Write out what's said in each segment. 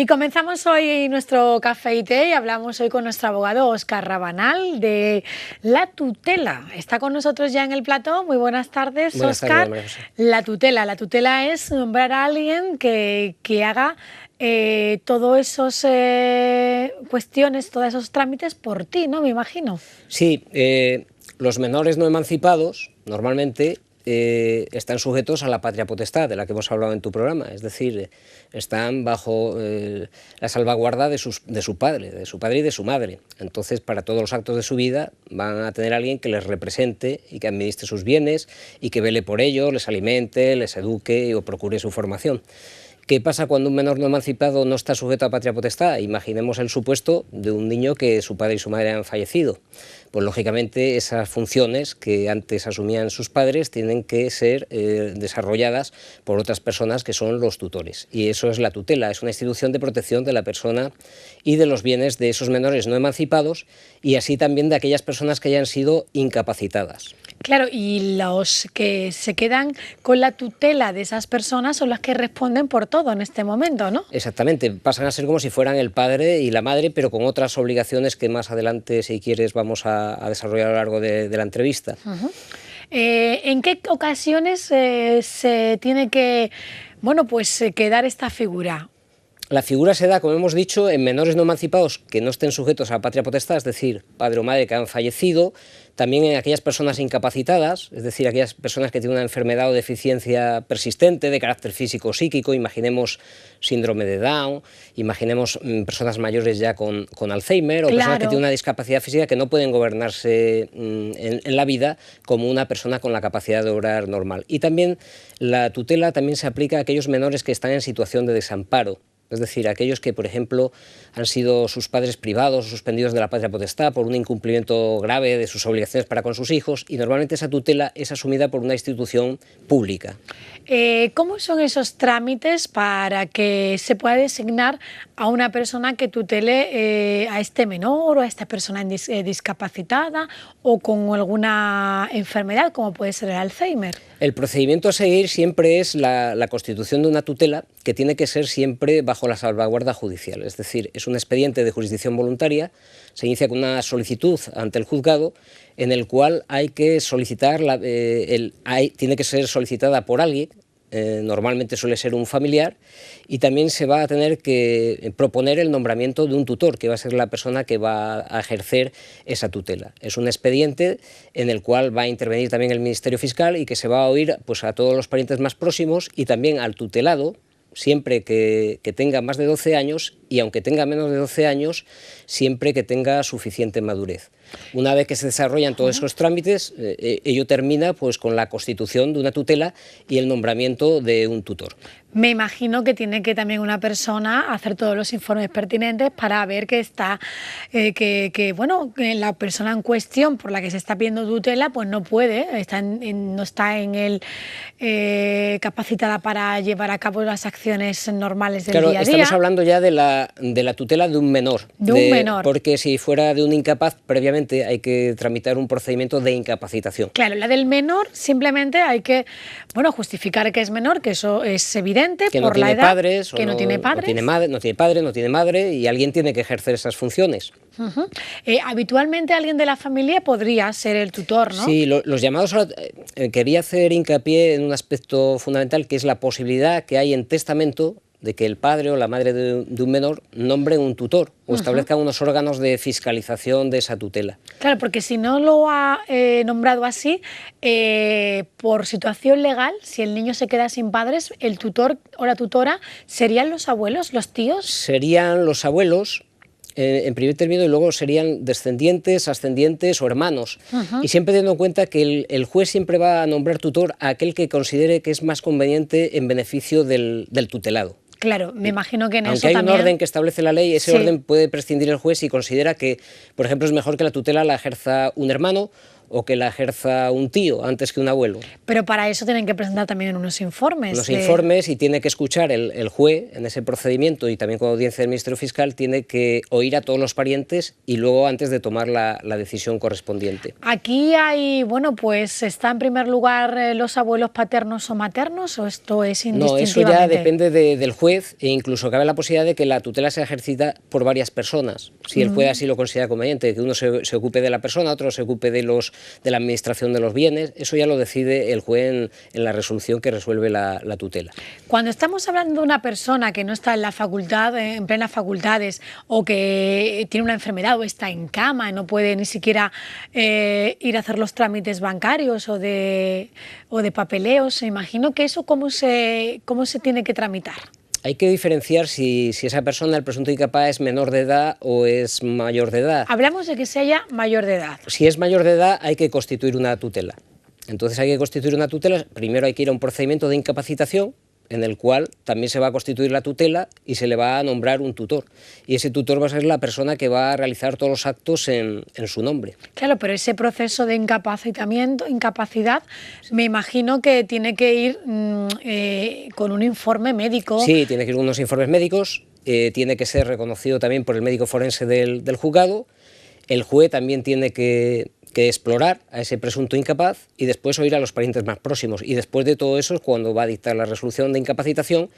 Y comenzamos hoy nuestro café y té y hablamos hoy con nuestro abogado Óscar Rabanal de la tutela. Está con nosotros ya en el plató. Muy buenas tardes, Óscar. La tutela es nombrar a alguien que haga todos esos cuestiones, todos esos trámites por ti, ¿no? Me imagino. Sí, los menores no emancipados normalmente están sujetos a la patria potestad de la que hemos hablado en tu programa, es decir, están bajo la salvaguarda de su padre y de su madre. Entonces, para todos los actos de su vida van a tener a alguien que les represente y que administre sus bienes y que vele por ellos, les alimente, les eduque o procure su formación. ¿Qué pasa cuando un menor no emancipado no está sujeto a patria potestad? Imaginemos el supuesto de un niño que su padre y su madre han fallecido. Pues lógicamente esas funciones que antes asumían sus padres tienen que ser desarrolladas por otras personas que son los tutores. Y eso es la tutela, es una institución de protección de la persona y de los bienes de esos menores no emancipados y así también de aquellas personas que hayan sido incapacitadas. Claro, y los que se quedan con la tutela de esas personas son las que responden por todo en este momento, ¿no? Exactamente, pasan a ser como si fueran el padre y la madre, pero con otras obligaciones que más adelante, si quieres, vamos a desarrollar a lo largo de la entrevista. ¿En qué ocasiones se tiene que, quedar esta figura? La figura se da, como hemos dicho, en menores no emancipados que no estén sujetos a la patria potestad, es decir, padre o madre que han fallecido, también en aquellas personas incapacitadas, es decir, aquellas personas que tienen una enfermedad o deficiencia persistente de carácter físico o psíquico, imaginemos síndrome de Down, imaginemos personas mayores ya con Alzheimer o personas que tienen una discapacidad física que no pueden gobernarse en la vida como una persona con la capacidad de obrar normal. Y también la tutela también se aplica a aquellos menores que están en situación de desamparo. Es decir, aquellos que, por ejemplo, han sido sus padres privados o suspendidos de la patria potestad por un incumplimiento grave de sus obligaciones para con sus hijos, y normalmente esa tutela es asumida por una institución pública. ¿Cómo son esos trámites para que se pueda designar a una persona que tutele a este menor o a esta persona discapacitada o con alguna enfermedad, como puede ser el Alzheimer? El procedimiento a seguir siempre es la constitución de una tutela, que tiene que ser siempre bajo la salvaguarda judicial. Es decir, es un expediente de jurisdicción voluntaria, se inicia con una solicitud ante el juzgado en el cual hay que solicitar, tiene que ser solicitada por alguien, normalmente suele ser un familiar, y también se va a tener que proponer el nombramiento de un tutor, que va a ser la persona que va a ejercer esa tutela. Es un expediente en el cual va a intervenir también el Ministerio Fiscal y que se va a oír pues, a todos los parientes más próximos y también al tutelado, siempre que tenga más de 12 años y aunque tenga menos de 12 años, siempre que tenga suficiente madurez. Una vez que se desarrollan todos esos trámites, ello termina pues, con la constitución de una tutela y el nombramiento de un tutor. Me imagino que tiene que también una persona hacer todos los informes pertinentes para ver que está, que la persona en cuestión por la que se está pidiendo tutela pues no puede, no está capacitada para llevar a cabo las acciones normales del día a día. Estamos hablando ya de la tutela de un menor. De un menor. Porque si fuera de un incapaz, previamente hay que tramitar un procedimiento de incapacitación. Claro, la del menor simplemente hay que justificar que es menor, que eso es evidente, que por no la tiene edad, padres, que no tiene padres. No tiene padre, no tiene madre, y alguien tiene que ejercer esas funciones. Habitualmente alguien de la familia podría ser el tutor, ¿no? Sí, los llamados quería hacer hincapié en un aspecto fundamental, que es la posibilidad que hay en testamento de que el padre o la madre de un menor nombren un tutor o establezcan unos órganos de fiscalización de esa tutela. Claro, porque si no lo ha nombrado así, por situación legal, si el niño se queda sin padres, el tutor o la tutora serían los abuelos, los tíos. Serían los abuelos, en primer término, y luego serían descendientes, ascendientes o hermanos. Y siempre teniendo en cuenta que el juez siempre va a nombrar tutor a aquel que considere que es más conveniente en beneficio del tutelado. Claro, me imagino que en Aunque eso hay también... un orden que establece la ley, ese orden puede prescindir el juez si considera que, por ejemplo, es mejor que la tutela la ejerza un hermano o que la ejerza un tío antes que un abuelo. Pero para eso tienen que presentar también unos informes. Los informes, y tiene que escuchar el juez en ese procedimiento, y también con audiencia del Ministerio Fiscal tiene que oír a todos los parientes y luego antes de tomar la decisión correspondiente. Aquí hay, bueno, pues está en primer lugar los abuelos paternos o maternos, ¿o esto es indistintivamente? No, eso ya depende del juez, e incluso cabe la posibilidad de que la tutela sea ejercida por varias personas, si el juez así lo considera conveniente, que uno se ocupe de la persona, otro se ocupe de la administración de los bienes. Eso ya lo decide el juez en la resolución que resuelve la tutela. Cuando estamos hablando de una persona que no está en la facultad, en plenas facultades, o que tiene una enfermedad o está en cama y no puede ni siquiera ir a hacer los trámites bancarios o de papeleos, imagino que eso ¿cómo se tiene que tramitar? Hay que diferenciar si esa persona, el presunto incapaz, es menor de edad o es mayor de edad. Hablamos de que sea mayor de edad. Si es mayor de edad, hay que constituir una tutela. Entonces hay que constituir una tutela, primero hay que ir a un procedimiento de incapacitación, en el cual también se va a constituir la tutela y se le va a nombrar un tutor. Y ese tutor va a ser la persona que va a realizar todos los actos en su nombre. Claro, pero ese proceso de incapacidad, me imagino que tiene que ir con un informe médico. Sí, tiene que ir con unos informes médicos, tiene que ser reconocido también por el médico forense del juzgado. El juez también tiene que explorar a ese presunto incapaz y después oír a los parientes más próximos. Y después de todo eso es cuando va a dictar la resolución de incapacitación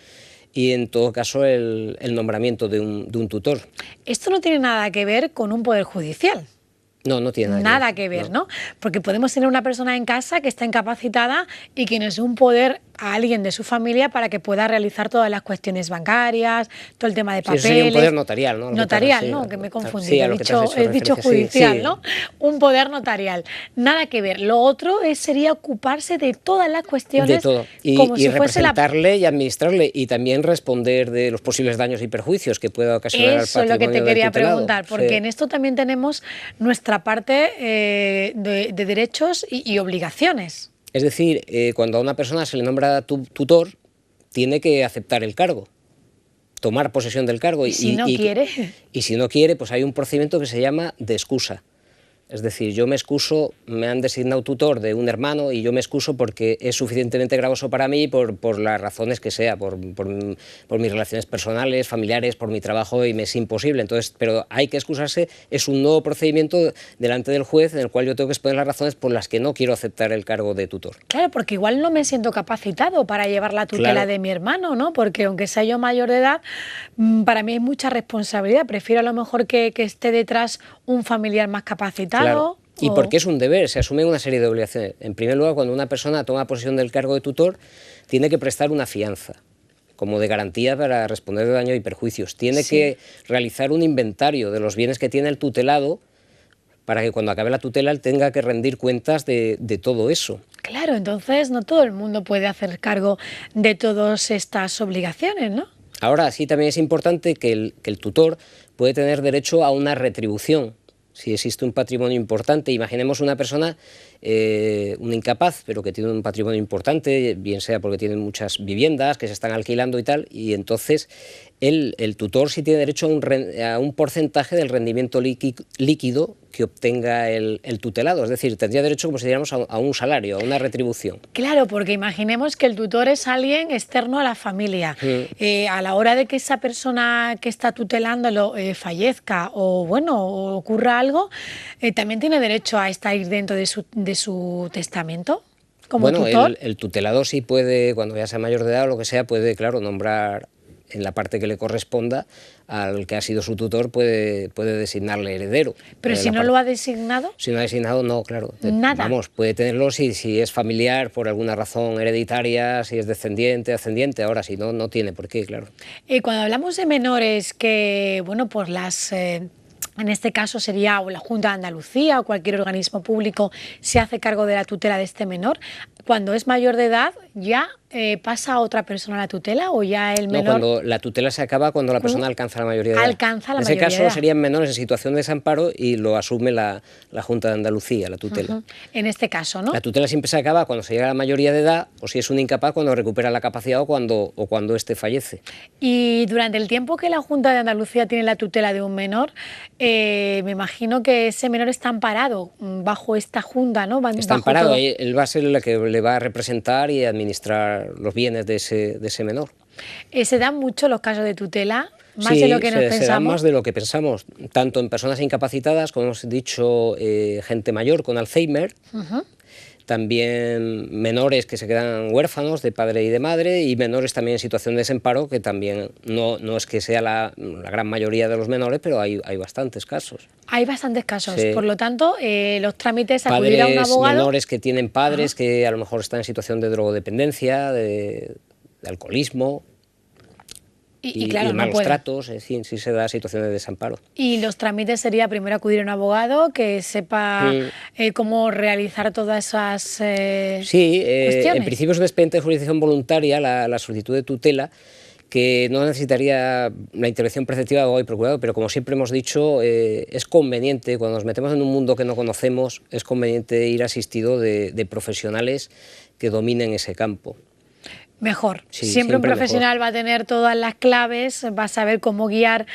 y, en todo caso, el nombramiento de un tutor. Esto no tiene nada que ver con un poder judicial. No, no tiene nada que ver, ¿no? Porque podemos tener una persona en casa que está incapacitada y que no es un poder a alguien de su familia para que pueda realizar todas las cuestiones bancarias, todo el tema de papeles. Sí, eso sería un poder notarial, ¿no? Notarial, ¿no? Que me he confundido, he dicho judicial, sí. ¿No? Un poder notarial. Nada que ver. Lo otro sería ocuparse de todas las cuestiones. De todo. Y representarle y administrarle, y también responder de los posibles daños y perjuicios que pueda ocasionar al patrimonio. Eso es lo que te quería preguntar, porque sí. En esto también tenemos nuestra parte de derechos y obligaciones. Es decir, cuando a una persona se le nombra tutor, tiene que aceptar el cargo, tomar posesión del cargo. ¿Y si no quiere? Y si no quiere, pues hay un procedimiento que se llama de excusa. Es decir, yo me excuso, me han designado tutor de un hermano y yo me excuso porque es suficientemente gravoso para mí por las razones que sea, por mis relaciones personales, familiares, por mi trabajo, y me es imposible. Entonces, pero hay que excusarse, es un nuevo procedimiento delante del juez en el cual yo tengo que exponer las razones por las que no quiero aceptar el cargo de tutor. Claro, porque igual no me siento capacitado para llevar la tutela de mi hermano, ¿no? Porque aunque sea yo mayor de edad, para mí hay mucha responsabilidad. Prefiero a lo mejor que esté detrás un familiar más capacitado. Claro. Y porque es un deber, se asumen una serie de obligaciones. En primer lugar, cuando una persona toma posesión del cargo de tutor, tiene que prestar una fianza como de garantía para responder de daños y perjuicios. Tiene que realizar un inventario de los bienes que tiene el tutelado para que cuando acabe la tutela él tenga que rendir cuentas de todo eso. Claro, entonces no todo el mundo puede hacer cargo de todas estas obligaciones, ¿no? Ahora sí, también es importante que el tutor puede tener derecho a una retribución. Si existe un patrimonio importante, imaginemos una persona, un incapaz, pero que tiene un patrimonio importante, bien sea porque tiene muchas viviendas que se están alquilando y tal, y entonces el tutor sí tiene derecho a un porcentaje del rendimiento líquido que obtenga el tutelado, es decir, tendría derecho, como si dijéramos, a un salario, a una retribución. Claro, porque imaginemos que el tutor es alguien externo a la familia. A la hora de que esa persona que está tutelándolo fallezca o, bueno, ocurra algo, también tiene derecho a estar dentro de su testamento. Como tutor. El tutelado sí puede, cuando ya sea mayor de edad o lo que sea, puede, claro, nombrar en la parte que le corresponda al que ha sido su tutor, puede designarle heredero. Pero si no lo ha designado. Si no ha designado, no, claro. Nada. Vamos, puede tenerlo si es familiar, por alguna razón hereditaria, si es descendiente, ascendiente. Ahora, si no, no tiene por qué, claro. Cuando hablamos de menores que, bueno, pues en este caso sería o la Junta de Andalucía o cualquier organismo público se hace cargo de la tutela de este menor, cuando es mayor de edad ya ¿pasa a otra persona la tutela o ya el menor? No, cuando la tutela se acaba cuando la persona alcanza la mayoría de edad. Alcanza la mayoría de edad. En ese caso serían menores en situación de desamparo y lo asume la Junta de Andalucía, la tutela. En este caso, ¿no? La tutela siempre se acaba cuando se llega a la mayoría de edad o si es un incapaz cuando recupera la capacidad o cuando éste fallece. Y durante el tiempo que la Junta de Andalucía tiene la tutela de un menor, me imagino que ese menor está amparado bajo esta Junta, ¿no? Está amparado, él va a ser el que le va a representar y administrar los bienes de ese menor. ¿Se dan mucho los casos de tutela? ¿Más de lo que nos pensamos? Se dan más de lo que pensamos, tanto en personas incapacitadas, como hemos dicho, gente mayor con Alzheimer, también menores que se quedan huérfanos de padre y de madre, y menores también en situación de desamparo, que también no es que sea la gran mayoría de los menores, pero hay bastantes casos. Hay bastantes casos, sí. Por lo tanto, los trámites, acudir a un abogado... Menores que tienen padres que a lo mejor están en situación de drogodependencia, de alcoholismo... Y claro, malos tratos, en fin, sí se da situación de desamparo. Y los trámites sería primero acudir a un abogado que sepa cómo realizar todas esas cuestiones. En principio es un expediente de jurisdicción voluntaria, la solicitud de tutela, que no necesitaría la intervención preceptiva de abogado y procurador, pero como siempre hemos dicho, es conveniente, cuando nos metemos en un mundo que no conocemos, es conveniente ir asistido de profesionales que dominen ese campo. Mejor. Sí, siempre un profesional mejor. Va a tener todas las claves, va a saber cómo guiar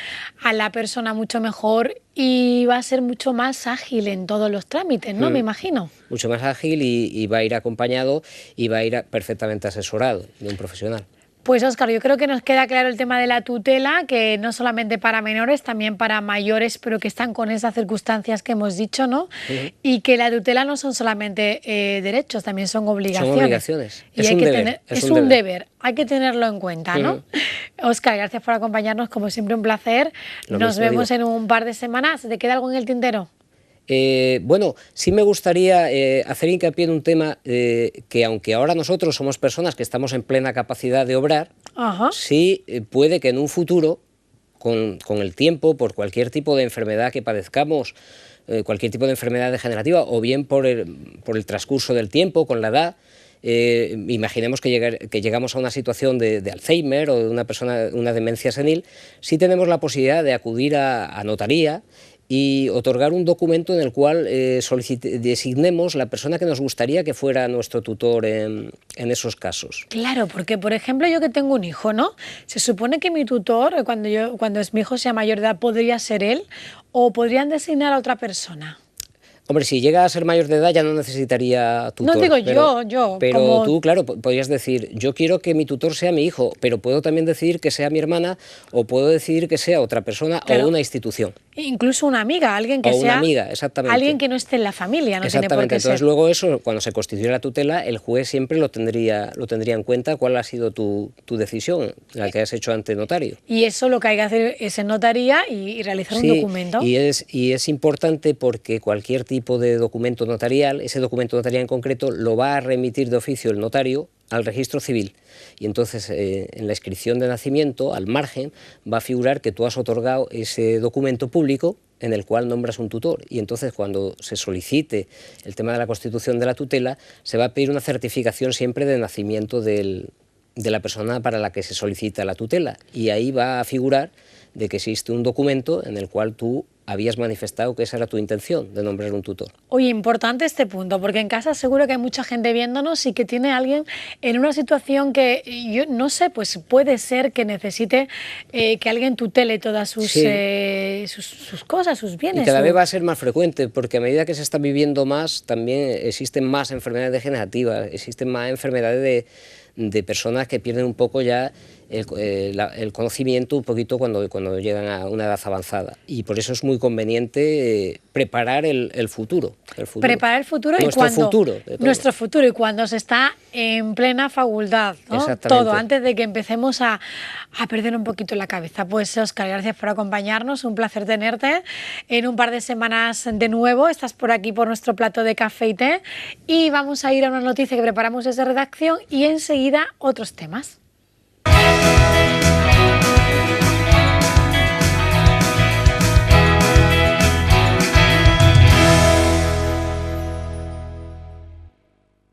a la persona mucho mejor y va a ser mucho más ágil en todos los trámites, ¿no? Me imagino. Mucho más ágil y va a ir acompañado y va a ir perfectamente asesorado de un profesional. Pues Óscar, yo creo que nos queda claro el tema de la tutela, que no solamente para menores, también para mayores, pero que están con esas circunstancias que hemos dicho, ¿no? Y que la tutela no son solamente derechos, también son obligaciones. Son obligaciones. Y es un deber, hay que tenerlo en cuenta, ¿no? Óscar, gracias por acompañarnos, como siempre un placer. Nos vemos en un par de semanas. ¿Te queda algo en el tintero? Bueno, sí me gustaría hacer hincapié en un tema que aunque ahora nosotros somos personas que estamos en plena capacidad de obrar, sí puede que en un futuro, con el tiempo, por cualquier tipo de enfermedad que padezcamos, cualquier tipo de enfermedad degenerativa o bien por el transcurso del tiempo, con la edad, imaginemos que llegamos a una situación de Alzheimer o de una demencia senil, sí tenemos la posibilidad de acudir a notaría y otorgar un documento en el cual designemos la persona que nos gustaría que fuera nuestro tutor en esos casos. Claro, porque por ejemplo yo que tengo un hijo, ¿no? Se supone que mi tutor, cuando mi hijo sea mayor de edad, podría ser él o podrían designar a otra persona. Hombre, si llega a ser mayor de edad ya no necesitaría tutor. No digo yo. Pero como... tú, claro, podrías decir, yo quiero que mi tutor sea mi hijo, pero puedo también decidir que sea mi hermana o puedo decidir que sea otra persona o una institución. Incluso una amiga, alguien que sea... una amiga, exactamente. Alguien que no esté en la familia, no tiene por qué Entonces ser. Luego eso, cuando se constituye la tutela, el juez siempre lo tendría en cuenta cuál ha sido tu decisión, la que has hecho ante notario. Y eso lo que hay que hacer es en notaría y realizar un documento. Y es importante porque cualquier tipo de documento notarial, ese documento notarial en concreto, lo va a remitir de oficio el notario al registro civil y entonces en la inscripción de nacimiento, al margen, va a figurar que tú has otorgado ese documento público en el cual nombras un tutor y entonces cuando se solicite el tema de la constitución de la tutela se va a pedir una certificación siempre de nacimiento de la persona para la que se solicita la tutela y ahí va a figurar de que existe un documento en el cual tú habías manifestado que esa era tu intención, de nombrar un tutor. Oye, importante este punto, porque en casa seguro que hay mucha gente viéndonos y que tiene a alguien en una situación que, yo no sé, pues puede ser que necesite que alguien tutele todas sus cosas, sus bienes. Y cada vez va a ser más frecuente, porque a medida que se está viviendo más, también existen más enfermedades degenerativas, existen más enfermedades de personas que pierden un poco ya el conocimiento un poquito cuando llegan a una edad avanzada y por eso es muy conveniente preparar el futuro. Preparar el futuro nuestro futuro y cuando se está en plena facultad, ¿no? Todo, antes de que empecemos a perder un poquito la cabeza. Pues Óscar, gracias por acompañarnos, un placer tenerte. En un par de semanas de nuevo estás por aquí por nuestro plato de café y té y vamos a ir a una noticia que preparamos desde redacción y enseguida otros temas.